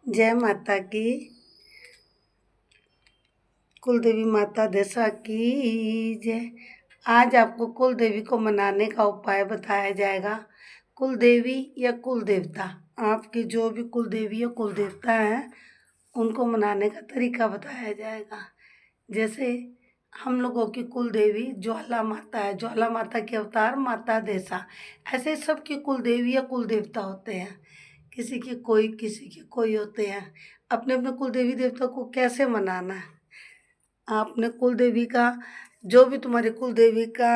जय माता की। कुल देवी माता दशा की जय। आज आपको कुल देवी को मनाने का उपाय बताया जाएगा। कुल देवी या कुल देवता, आपकी जो भी कुल देवी या कुल देवता हैं उनको मनाने का तरीका बताया जाएगा। जैसे हम लोगों की कुल देवी ज्वाला माता है, ज्वाला माता के अवतार माता दशा। ऐसे सबकी कुल देवी या कुल देवता होते हैं, किसी की कोई किसी के कोई होते हैं। अपने अपने कुल देवी देवता को कैसे मनाना है, आपने कुल देवी का जो भी तुम्हारी कुल देवी का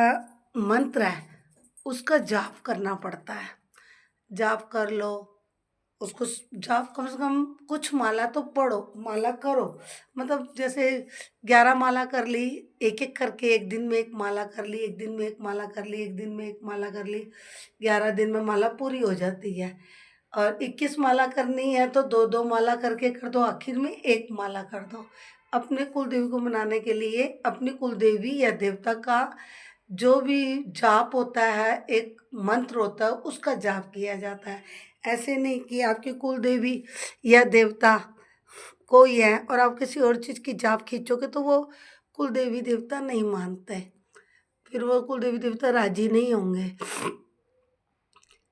मंत्र है उसका जाप करना पड़ता है। जाप कर लो, उसको जाप कम से कम कुछ माला तो पढ़ो, माला करो। मतलब जैसे 11 माला कर ली, एक एक करके एक दिन में एक माला कर ली, एक दिन में एक माला कर ली, एक दिन में एक माला कर ली। 11 दिन में माला पूरी हो जाती है। और 21 माला करनी है तो दो दो माला करके कर दो, आखिर में एक माला कर दो। अपने कुल देवी को मनाने के लिए अपनी कुल देवी या देवता का जो भी जाप होता है, एक मंत्र होता है, उसका जाप किया जाता है। ऐसे नहीं कि आपकी कुल देवी या देवता कोई है और आप किसी और चीज़ की जाप खींचोगे तो वो कुल देवी देवता नहीं मानते, फिर वो कुल देवी देवता राजी नहीं होंगे।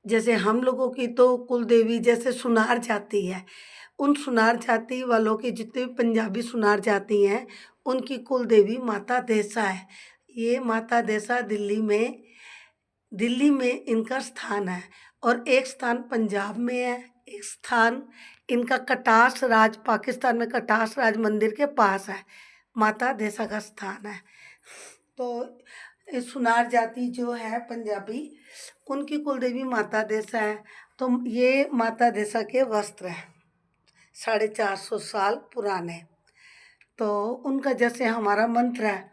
जैसे हम लोगों की तो कुल देवी जैसे सुनार जाति है, उन सुनार जाति वालों की जितने भी पंजाबी सुनार जाति हैं उनकी कुल देवी माता देसा है। ये माता देसा दिल्ली में इनका स्थान है। और एक स्थान पंजाब में है, एक स्थान इनका कटास राज, पाकिस्तान में कटास राज मंदिर के पास है, माता देसा का स्थान है। तो ये सुनार जाति जो है पंजाबी, उनकी कुलदेवी माता देसा है। तो ये माता देसा के वस्त्र हैं 450 साल पुराने। तो उनका जैसे हमारा मंत्र है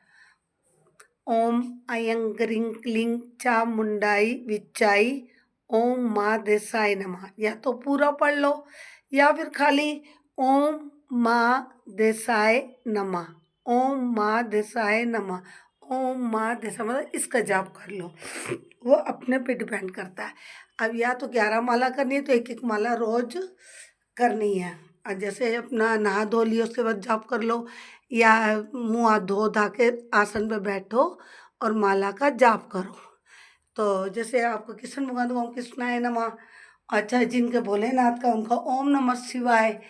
ओम अयं ग्रीं क्लीं चामुंडाई विच्चाई ओम माँ देसाई नमः। या तो पूरा पढ़ लो या फिर खाली ओम माँ देसाई नमः, ओम माँ देसाई नमः, ओम माँ देसाई, मतलब इसका जाप कर लो। वो अपने पे डिपेंड करता है। अब या तो 11 माला करनी है तो एक एक माला रोज करनी है। और जैसे अपना नहा धो लियो उसके बाद जाप कर लो, या मुँह हाथ धो धा के आसन पे बैठो और माला का जाप करो। तो जैसे आपको कृष्ण भगवान का ओम कृष्णाय नमः, अच्छा जिनके भोलेनाथ का उनका ओम नमः शिवाय।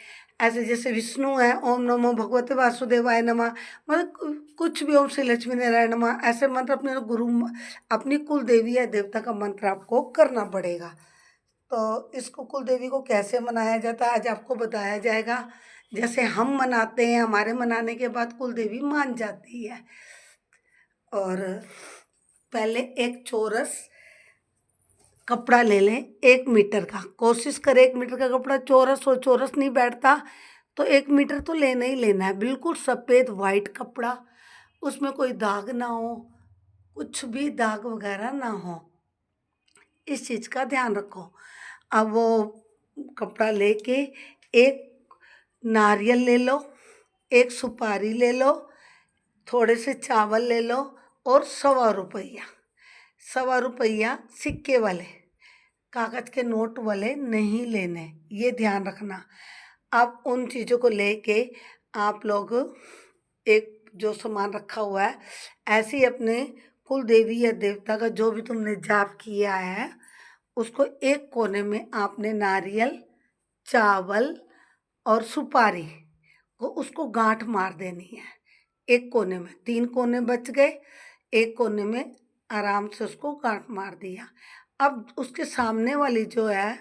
ऐसे जैसे विष्णु है ओम नमो भगवते वासुदेवाय नमः, मतलब कुछ भी ओम श्री लक्ष्मी नारायण नमः, ऐसे मंत्र अपने अपनी कुल देवी या देवता का मंत्र आपको करना पड़ेगा। तो इसको कुल देवी को कैसे मनाया जाता है आज आपको बताया जाएगा। जैसे हम मनाते हैं, हमारे मनाने के बाद कुल देवी मान जाती है। और पहले एक चौरस कपड़ा ले लें 1 मीटर का, कोशिश करें 1 मीटर का कपड़ा चौरस हो, चौरस नहीं बैठता तो 1 मीटर तो लेना ही लेना है। बिल्कुल सफ़ेद वाइट कपड़ा, उसमें कोई दाग ना हो, कुछ भी दाग वगैरह ना हो, इस चीज़ का ध्यान रखो। अब वो कपड़ा लेके एक नारियल ले लो, एक सुपारी ले लो, थोड़े से चावल ले लो और 1.25 रुपया, 1.25 रुपया सिक्के वाले, कागज़ के नोट वाले नहीं लेने, ये ध्यान रखना। अब उन चीज़ों को लेके आप लोग एक जो सामान रखा हुआ है, ऐसे ही अपने कुल देवी या देवता का जो भी तुमने जाप किया है उसको एक कोने में आपने नारियल, चावल और सुपारी को उसको गांठ मार देनी है। एक कोने में 3 कोने बच गए, एक कोने में आराम से उसको गांठ मार दिया। अब उसके सामने वाली जो है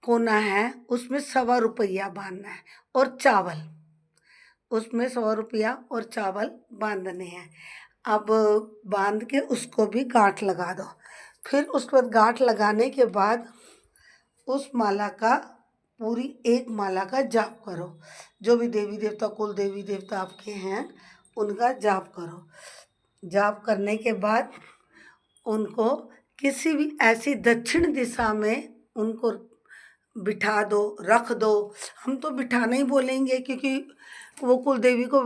कोना है उसमें 1.25 रुपया बांधना है और चावल, उसमें 1.25 रुपया और चावल बांधने हैं। अब बांध के उसको भी गांठ लगा दो। फिर उसके बाद गांठ लगाने के बाद उस माला का पूरी एक माला का जाप करो। जो भी देवी देवता कुल देवी देवता आपके हैं उनका जाप करो। जाप करने के बाद उनको किसी भी ऐसी दक्षिण दिशा में उनको बिठा दो, रख दो। हम तो बिठाना ही बोलेंगे क्योंकि वो कुल देवी को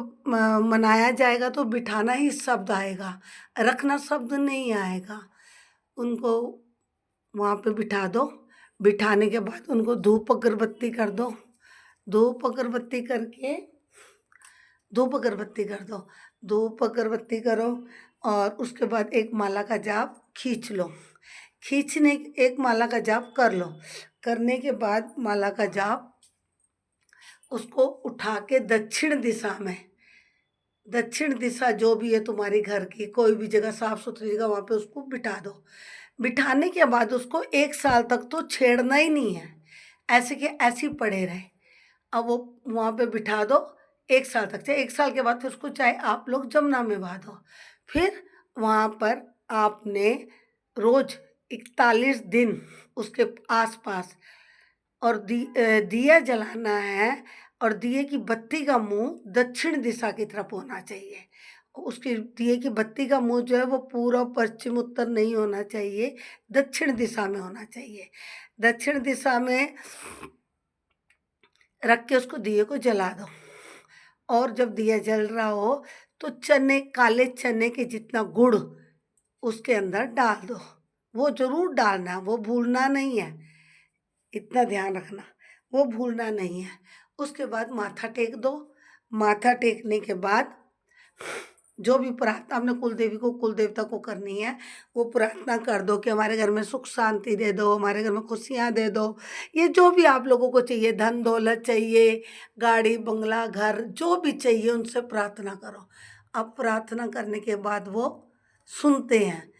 मनाया जाएगा तो बिठाना ही शब्द आएगा, रखना शब्द नहीं आएगा। उनको वहाँ पे बिठा दो। बिठाने के बाद उनको धूप अगरबत्ती कर दो, धूप अगरबत्ती करके धूप अगरबत्ती कर दो। धूप अगरबत्ती करो और उसके बाद एक माला का जाप खींच लो। खींचने एक माला का जाप कर लो। करने के बाद माला का जाप उसको उठा के दक्षिण दिशा जो भी है तुम्हारी घर की, कोई भी जगह साफ सुथरी जगह, वहाँ पे उसको बिठा दो। बिठाने के बाद उसको 1 साल तक तो छेड़ना ही नहीं है, ऐसे के ऐसे ही पड़े रहे। अब वो वहाँ पे बिठा दो 1 साल तक। चाहे 1 साल के बाद फिर उसको चाहे आप लोग जमुना में बहा दो। फिर वहाँ पर आपने रोज 41 दिन उसके आसपास और दिया जलाना है। और दिए की बत्ती का मुंह दक्षिण दिशा की तरफ होना चाहिए। उसकी दिए की बत्ती का मुंह जो है वो पूर्व पश्चिम उत्तर नहीं होना चाहिए, दक्षिण दिशा में होना चाहिए। दक्षिण दिशा में रख के उसको दिए को जला दो। और जब दिया जल रहा हो तो काले चने के जितना गुड़ उसके अंदर डाल दो। वो जरूर डालना, वो भूलना नहीं है, इतना ध्यान रखना, वो भूलना नहीं है। उसके बाद माथा टेक दो। माथा टेकने के बाद जो भी प्रार्थना आपने कुल देवता को करनी है, वो प्रार्थना कर दो कि हमारे घर में सुख शांति दे दो, हमारे घर में खुशियाँ दे दो। ये जो भी आप लोगों को चाहिए, धन दौलत चाहिए, गाड़ी बंगला घर जो भी चाहिए, उनसे प्रार्थना करो। अब प्रार्थना करने के बाद वो सुनते हैं।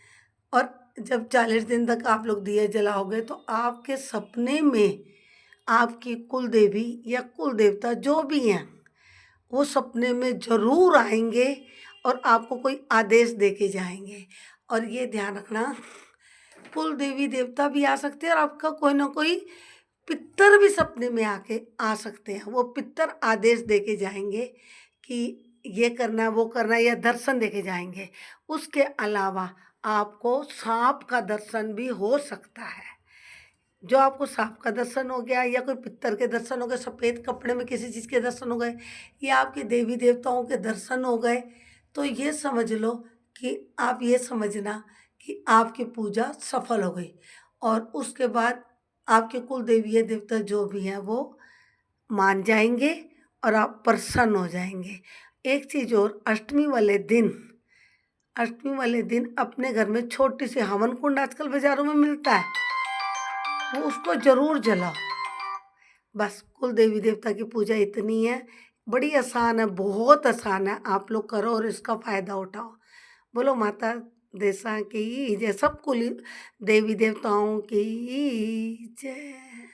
और जब 40 दिन तक आप लोग दिए जलाओगे तो आपके सपने में आपकी कुल देवी या कुल देवता जो भी हैं वो सपने में जरूर आएंगे और आपको कोई आदेश दे के जाएंगे। और ये ध्यान रखना, कुल देवी देवता भी आ सकते हैं और आपका कोई ना कोई पितर भी सपने में आके आ सकते हैं। वो पितर आदेश दे के जाएंगे कि ये करना है, वो करना है, या दर्शन दे के जाएंगे। उसके अलावा आपको सांप का दर्शन भी हो सकता है। जो आपको सांप का दर्शन हो गया या कोई पितर के दर्शन हो गए, सफ़ेद कपड़े में किसी चीज़ के दर्शन हो गए, या आपके देवी देवताओं के दर्शन हो गए, तो ये समझ लो कि आप ये समझना कि आपकी पूजा सफल हो गई। और उसके बाद आपके कुल देवी देवता जो भी हैं वो मान जाएंगे और आप प्रसन्न हो जाएंगे। एक चीज़ और, अष्टमी वाले दिन अपने घर में छोटी सी हवन कुंड आजकल बाज़ारों में मिलता है, वो उसको ज़रूर जलाओ। बस कुल देवी देवता की पूजा इतनी है, बड़ी आसान है, बहुत आसान है। आप लोग करो और इसका फ़ायदा उठाओ। बोलो माता देसा की जय, सब कुल देवी देवताओं की जय।